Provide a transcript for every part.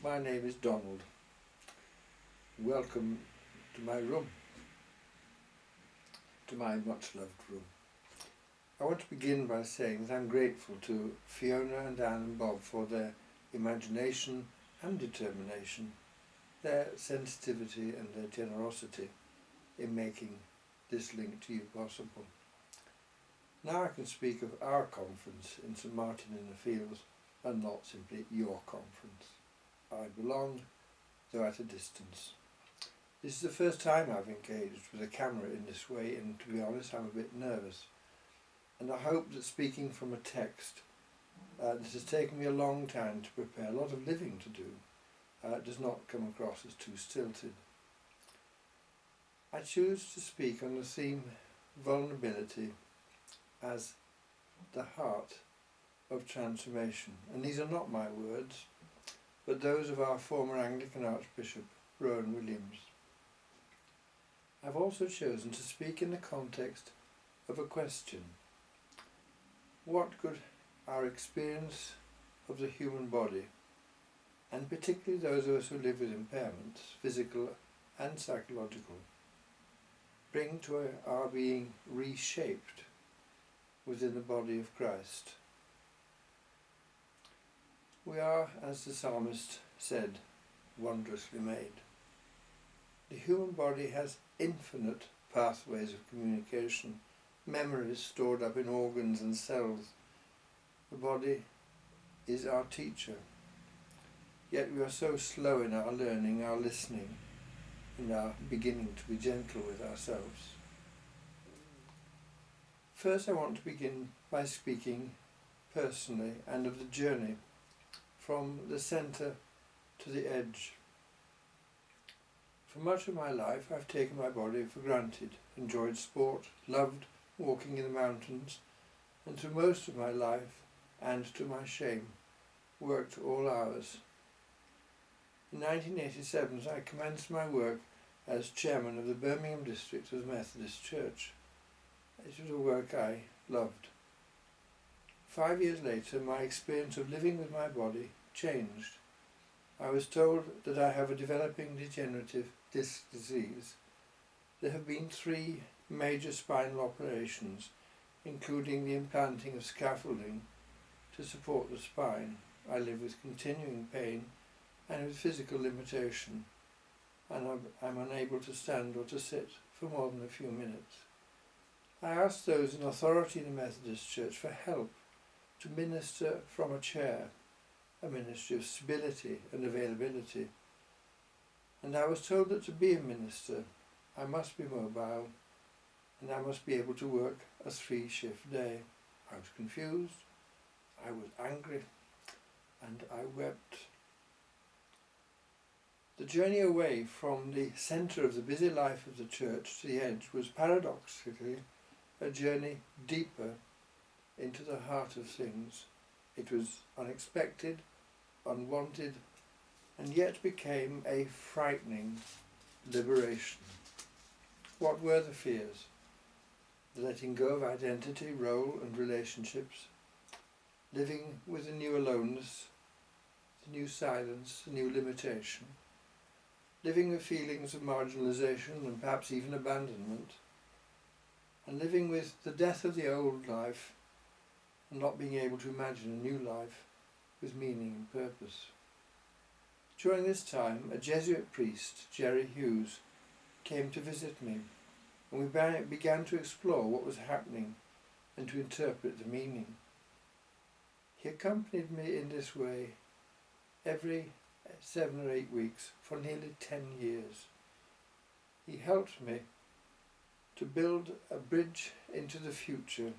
My name is Donald. Welcome to my room, to my much-loved room. I want to begin by saying that I'm grateful to Fiona and Anne and Bob for their imagination and determination, their sensitivity and their generosity in making this link to you possible. Now I can speak of our conference in St Martin in the Fields and not simply your conference. I belong, though at a distance. This is the first time I've engaged with a camera in this way, and to be honest, I'm a bit nervous. And I hope that speaking from a text that has taken me a long time to prepare, a lot of living to do, does not come across as too stilted. I choose to speak on the theme vulnerability as the heart of transformation. And these are not my words, but those of our former Anglican Archbishop, Rowan Williams. I've also chosen to speak in the context of a question. What could our experience of the human body, and particularly those of us who live with impairments, physical and psychological, bring to our being reshaped within the body of Christ? We are, as the psalmist said, wondrously made. The human body has infinite pathways of communication, memories stored up in organs and cells. The body is our teacher. Yet we are so slow in our learning, our listening, in our beginning to be gentle with ourselves. First, I want to begin by speaking personally and of the journey from the centre to the edge. For much of my life, I've taken my body for granted, enjoyed sport, loved walking in the mountains, and through most of my life, and to my shame, worked all hours. In 1987, I commenced my work as chairman of the Birmingham district of the Methodist Church. It was a work I loved. 5 years later, my experience of living with my body changed. I was told that I have a developing degenerative disc disease. There have been 3 major spinal operations, including the implanting of scaffolding to support the spine. I live with continuing pain and with physical limitation, and I'm unable to stand or to sit for more than a few minutes. I asked those in authority in the Methodist Church for help to minister from a chair, a ministry of stability and availability. And I was told that to be a minister, I must be mobile and I must be able to work a 3-shift day. I was confused, I was angry, and I wept. The journey away from the centre of the busy life of the church to the edge was paradoxically a journey deeper into the heart of things. It was unexpected, unwanted, and yet became a frightening liberation. What were the fears? The letting go of identity, role and relationships, living with a new aloneness, the new silence, the new limitation, living with feelings of marginalisation and perhaps even abandonment, and living with the death of the old life and not being able to imagine a new life with meaning and purpose. During this time, a Jesuit priest, Jerry Hughes, came to visit me, and we began to explore what was happening and to interpret the meaning. He accompanied me in this way every 7 or 8 weeks for nearly 10 years. He helped me to build a bridge into the future,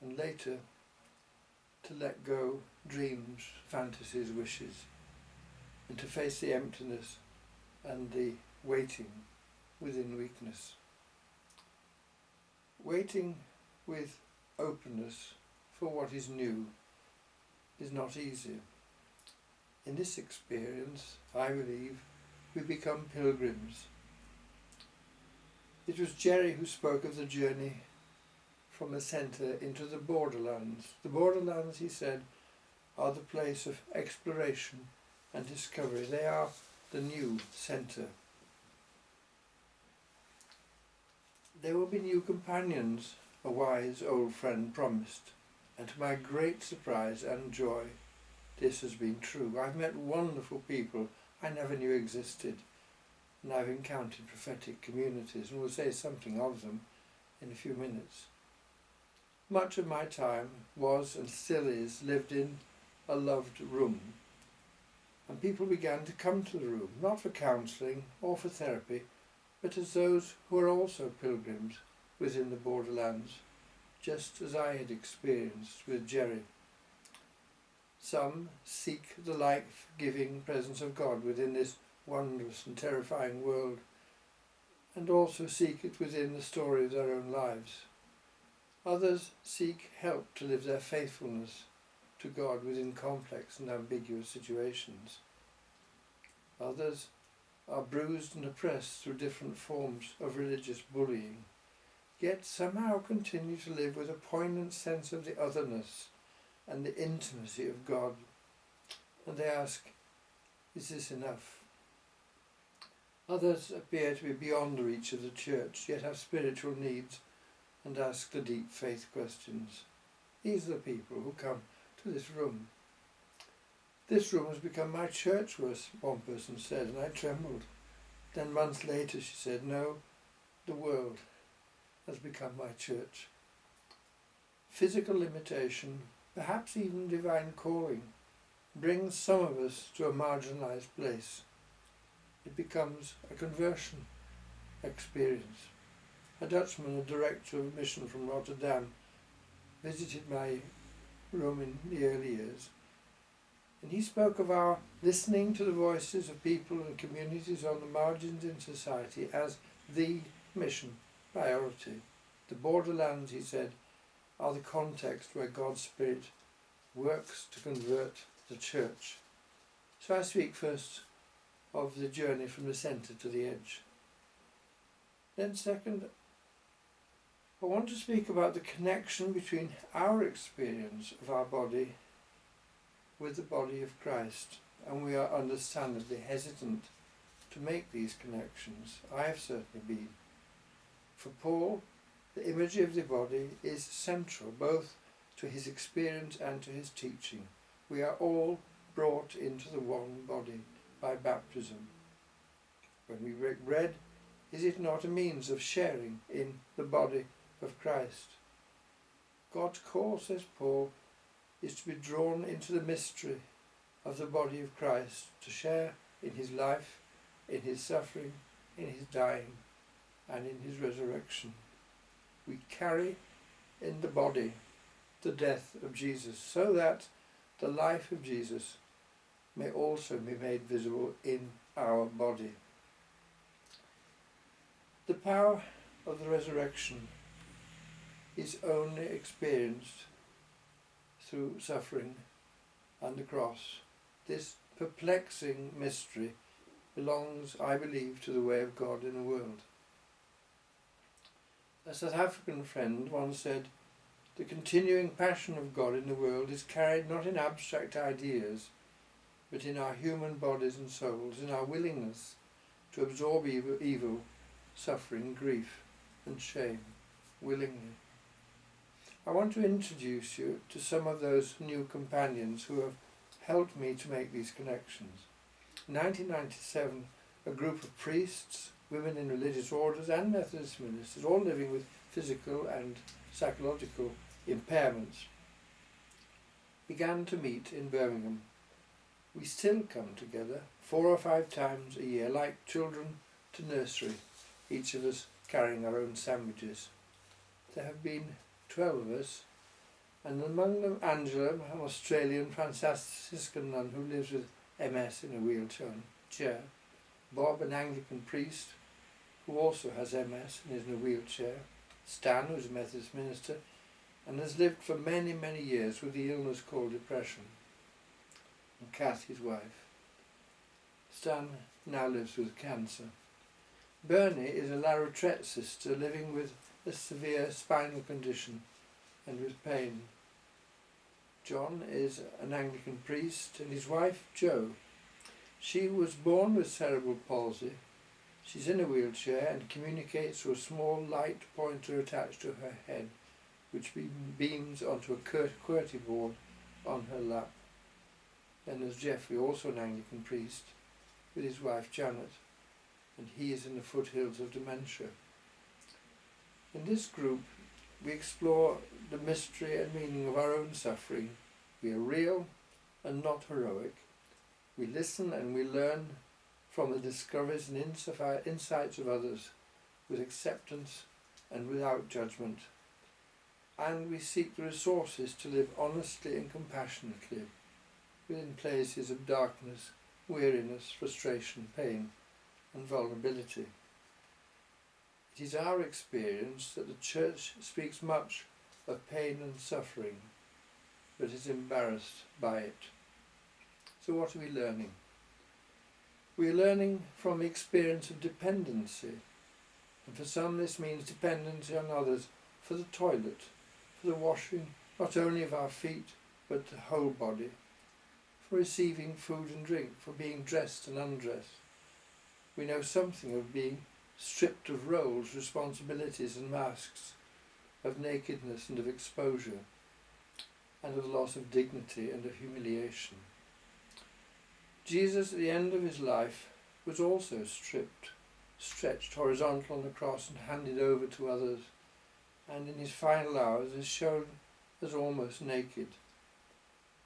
and later to let go dreams, fantasies, wishes, and to face the emptiness and the waiting within weakness. Waiting with openness for what is new is not easy. In this experience, I believe, we become pilgrims. It was Jerry who spoke of the journey from the centre into the borderlands. The borderlands, he said, are the place of exploration and discovery. They are the new centre. There will be new companions, a wise old friend promised, and to my great surprise and joy, this has been true. I've met wonderful people I never knew existed, and I've encountered prophetic communities, and will say something of them in a few minutes. Much of my time was and still is lived in a loved room, and people began to come to the room, not for counselling or for therapy, but as those who are also pilgrims within the borderlands, just as I had experienced with Jerry. Some seek the life-giving presence of God within this wondrous and terrifying world, and also seek it within the story of their own lives. Others seek help to live their faithfulness to God within complex and ambiguous situations. Others are bruised and oppressed through different forms of religious bullying, yet somehow continue to live with a poignant sense of the otherness and the intimacy of God. And they ask, is this enough? Others appear to be beyond the reach of the church, yet have spiritual needs and ask the deep faith questions. These are the people who come to this room. This room has become my church, one person said, and I trembled. Then months later she said, no, the world has become my church. Physical limitation, perhaps even divine calling, brings some of us to a marginalised place. It becomes a conversion experience. A Dutchman, a director of a mission from Rotterdam, visited my room in the early years, and he spoke of our listening to the voices of people and communities on the margins in society as the mission priority. The borderlands, he said, are the context where God's Spirit works to convert the church. So I speak first of the journey from the centre to the edge. Then second, I want to speak about the connection between our experience of our body with the body of Christ, and we are understandably hesitant to make these connections. I have certainly been. For Paul, the imagery of the body is central both to his experience and to his teaching. We are all brought into the one body by baptism. When we break bread, is it not a means of sharing in the body of Christ? God's call, says Paul, is to be drawn into the mystery of the body of Christ, to share in his life, in his suffering, in his dying, and in his resurrection. We carry in the body the death of Jesus, so that the life of Jesus may also be made visible in our body. The power of the resurrection is only experienced through suffering and the cross. This perplexing mystery belongs, I believe, to the way of God in the world. A South African friend once said, the continuing passion of God in the world is carried not in abstract ideas, but in our human bodies and souls, in our willingness to absorb evil, suffering, grief and shame, willingly. I want to introduce you to some of those new companions who have helped me to make these connections. In 1997, a group of priests, women in religious orders and Methodist ministers, all living with physical and psychological impairments, began to meet in Birmingham. We still come together 4 or 5 times a year, like children to nursery, each of us carrying our own sandwiches. There have been 12 of us, and among them Angela, an Australian Franciscan nun who lives with MS in a wheelchair, Bob, an Anglican priest who also has MS and is in a wheelchair, Stan, who is a Methodist minister and has lived for many, many years with the illness called depression, and Kath, his wife. Stan now lives with cancer. Bernie is a La Retraite sister living with a severe spinal condition and with pain. John is an Anglican priest, and his wife Jo She was born with cerebral palsy. She's in a wheelchair and communicates through a small light pointer attached to her head, which beams onto a QWERTY board on her lap. Then there's Geoffrey, also an Anglican priest, with his wife Janet, and he is in the foothills of dementia. In this group, we explore the mystery and meaning of our own suffering. We are real and not heroic. We listen and we learn from the discoveries and insights of others with acceptance and without judgment. And we seek the resources to live honestly and compassionately within places of darkness, weariness, frustration, pain and vulnerability. It is our experience that the Church speaks much of pain and suffering, but is embarrassed by it. So what are we learning? We are learning from the experience of dependency, and for some this means dependency on others for the toilet, for the washing not only of our feet but the whole body, for receiving food and drink, for being dressed and undressed. We know something of being stripped of roles, responsibilities and masks, of nakedness and of exposure, and of the loss of dignity and of humiliation. Jesus, at the end of his life, was also stripped, stretched horizontal on the cross and handed over to others, and in his final hours is shown as almost naked.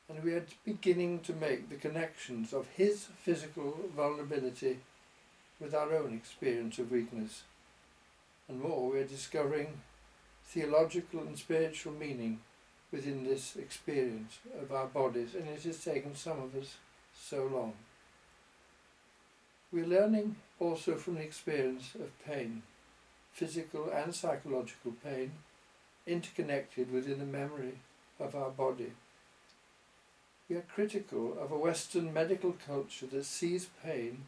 And we are beginning to make the connections of his physical vulnerability with our own experience of weakness. And more, we are discovering theological and spiritual meaning within this experience of our bodies, and it has taken some of us so long. We're learning also from the experience of pain, physical and psychological pain, interconnected within the memory of our body. We are critical of a Western medical culture that sees pain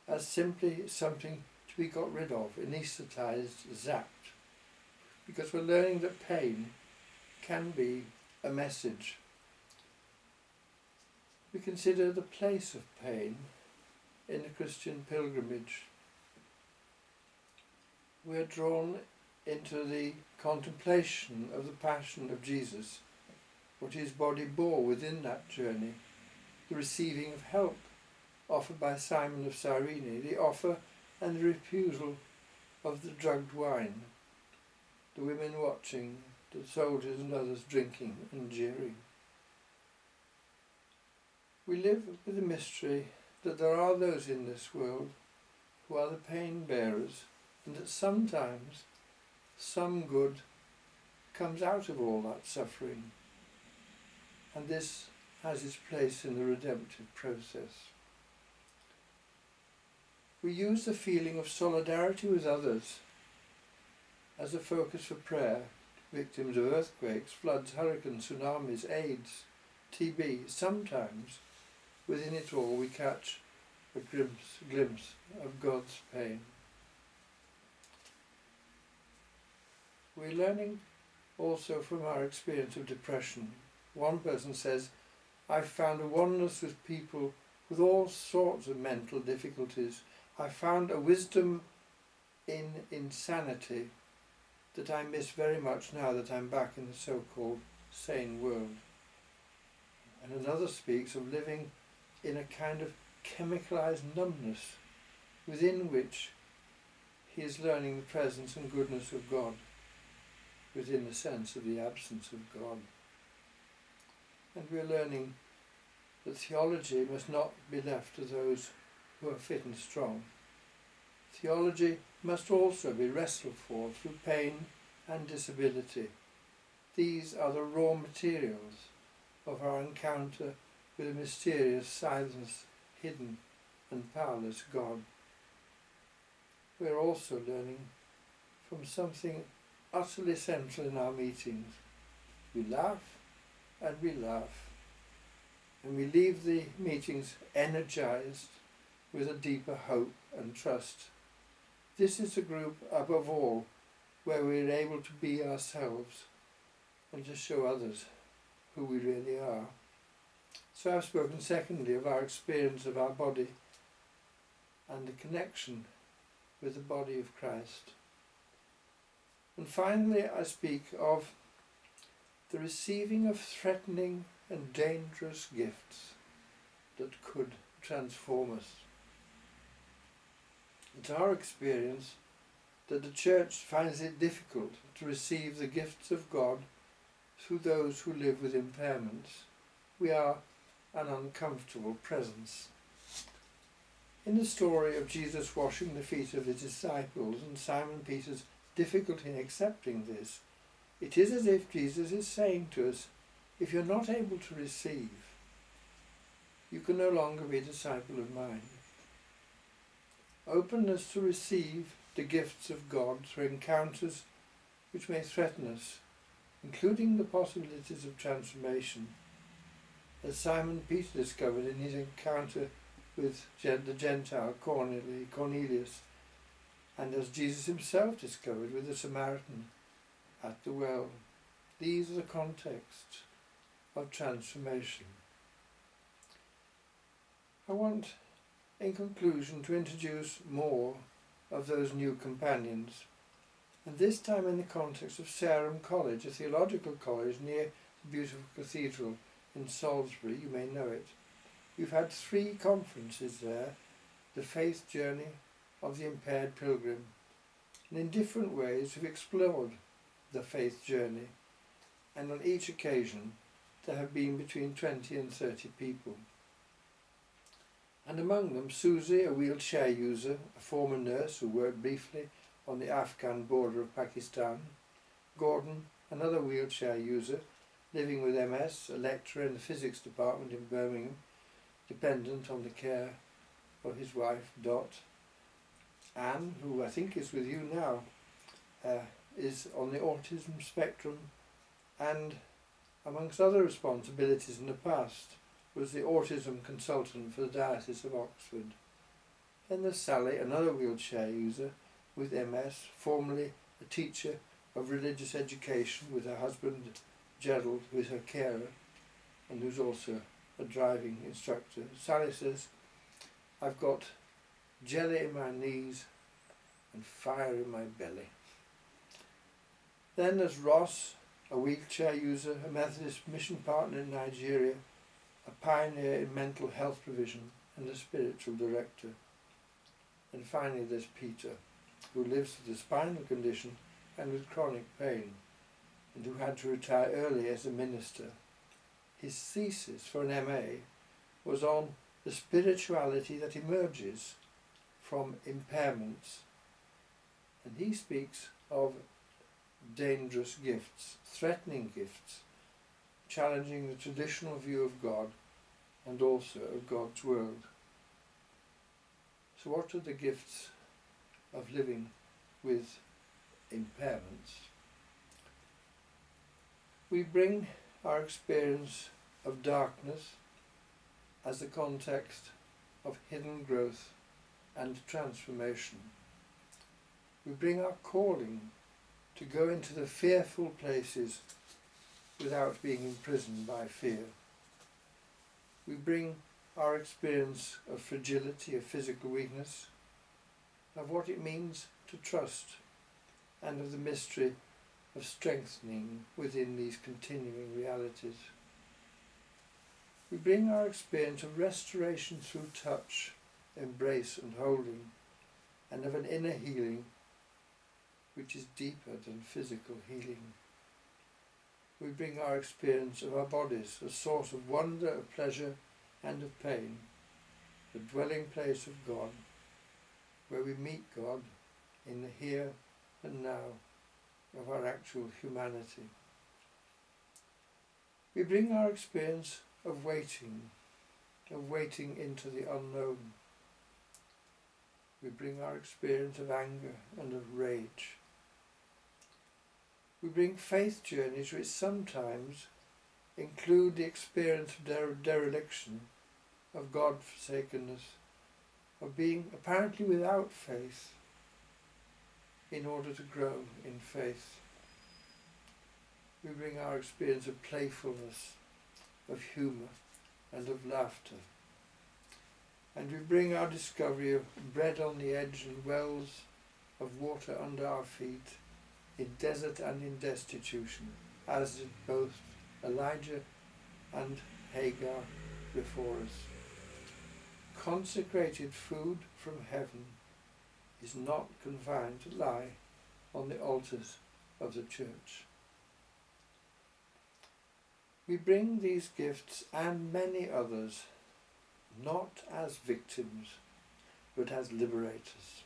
as simply something to be got rid of, anaesthetised, zapped, because we're learning that pain can be a message. We consider the place of pain in the Christian pilgrimage. We are drawn into the contemplation of the passion of Jesus, what his body bore within that journey, the receiving of help offered by Simon of Cyrene, the offer and the refusal of the drugged wine, the women watching, the soldiers and others drinking and jeering. We live with the mystery that there are those in this world who are the pain bearers, and that sometimes some good comes out of all that suffering, and this has its place in the redemptive process. We use the feeling of solidarity with others as a focus for prayer, victims of earthquakes, floods, hurricanes, tsunamis, AIDS, TB. Sometimes within it all we catch a glimpse of God's pain. We're learning also from our experience of depression. One person says, I've found a oneness with people with all sorts of mental difficulties. I found a wisdom in insanity that I miss very much now that I'm back in the so-called sane world. And another speaks of living in a kind of chemicalized numbness within which he is learning the presence and goodness of God, within the sense of the absence of God. And we're learning that theology must not be left to those who are fit and strong. Theology must also be wrestled for through pain and disability. These are the raw materials of our encounter with a mysterious, silent, hidden and powerless God. We're also learning from something utterly central in our meetings. We laugh and we laugh, and we leave the meetings energized with a deeper hope and trust. This is a group, above all, where we're able to be ourselves and to show others who we really are. So I've spoken secondly of our experience of our body and the connection with the body of Christ. And finally, I speak of the receiving of threatening and dangerous gifts that could transform us. It's our experience that the Church finds it difficult to receive the gifts of God through those who live with impairments. We are an uncomfortable presence. In the story of Jesus washing the feet of his disciples and Simon Peter's difficulty in accepting this, it is as if Jesus is saying to us, if you're not able to receive, you can no longer be a disciple of mine. Openness to receive the gifts of God through encounters which may threaten us, including the possibilities of transformation, as Simon Peter discovered in his encounter with the Gentile Cornelius, and as Jesus himself discovered with the Samaritan at the well. These are the contexts of transformation. I want, in conclusion, to introduce more of those new companions, and this time in the context of Sarum College, a theological college near the beautiful cathedral in Salisbury. You may know it. We've had 3 conferences there, the faith journey of the impaired pilgrim, and in different ways we've explored the faith journey, and on each occasion there have been between 20 and 30 people. And among them Susie, a wheelchair user, a former nurse who worked briefly on the Afghan border of Pakistan; Gordon, another wheelchair user, living with MS, a lecturer in the physics department in Birmingham, dependent on the care of his wife Dot; Anne, who I think is with you now, is on the autism spectrum, and amongst other responsibilities in the past was the autism consultant for the Diocese of Oxford. Then there's Sally, another wheelchair user with MS, formerly a teacher of religious education with her husband Gerald, who is her carer and who's also a driving instructor. Sally says, I've got jelly in my knees and fire in my belly. Then there's Ross, a wheelchair user, a Methodist mission partner in Nigeria, a pioneer in mental health provision and a spiritual director. And finally there's Peter, who lives with a spinal condition and with chronic pain, and who had to retire early as a minister. His thesis for an MA was on the spirituality that emerges from impairments, and he speaks of dangerous gifts, threatening gifts, challenging the traditional view of God and also of God's world. So what are the gifts of living with impairments? We bring our experience of darkness as the context of hidden growth and transformation. We bring our calling to go into the fearful places without being imprisoned by fear. We bring our experience of fragility, of physical weakness, of what it means to trust, and of the mystery of strengthening within these continuing realities. We bring our experience of restoration through touch, embrace and holding, and of an inner healing which is deeper than physical healing. We bring our experience of our bodies, a source of wonder, of pleasure and of pain, the dwelling place of God, where we meet God in the here and now of our actual humanity. We bring our experience of waiting into the unknown. We bring our experience of anger and of rage. We bring faith journeys which sometimes include the experience of dereliction, of God-forsakenness, of being apparently without faith in order to grow in faith. We bring our experience of playfulness, of humour and of laughter. and we bring our discovery of bread on the edge and wells of water under our feet, in desert and in destitution, as did both Elijah and Hagar before us. Consecrated food from heaven is not confined to lie on the altars of the church. We bring these gifts and many others not as victims, but as liberators.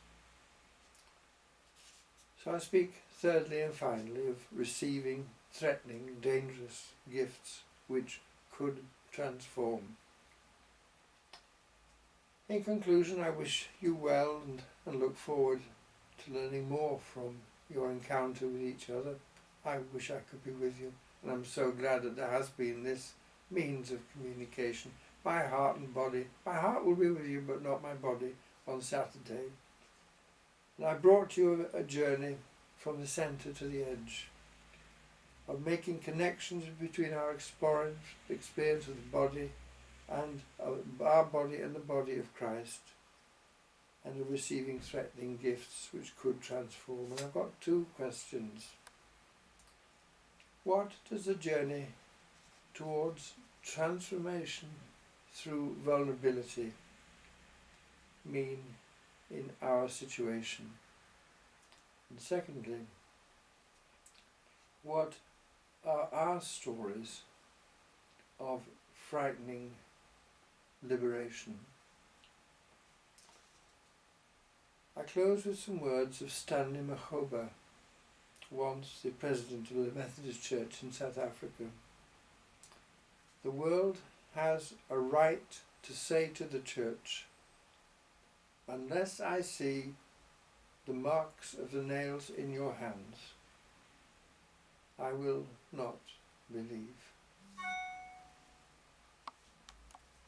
So I speak thirdly and finally of receiving threatening, dangerous gifts which could transform. In conclusion, I wish you well and look forward to learning more from your encounter with each other. I wish I could be with you, and I'm so glad that there has been this means of communication. My heart and body, my heart will be with you, but not my body, on Saturday. And I brought you a journey from the centre to the edge, of making connections between our experience of the body and our body and the body of Christ, and of receiving threatening gifts which could transform. And I've got two questions. What does the journey towards transformation through vulnerability mean in our situation? And secondly, what are our stories of frightening liberation? I close with some words of Stanley Mahoba, once the president of the Methodist Church in South Africa. The world has a right to say to the church, unless I see the marks of the nails in your hands, I will not believe.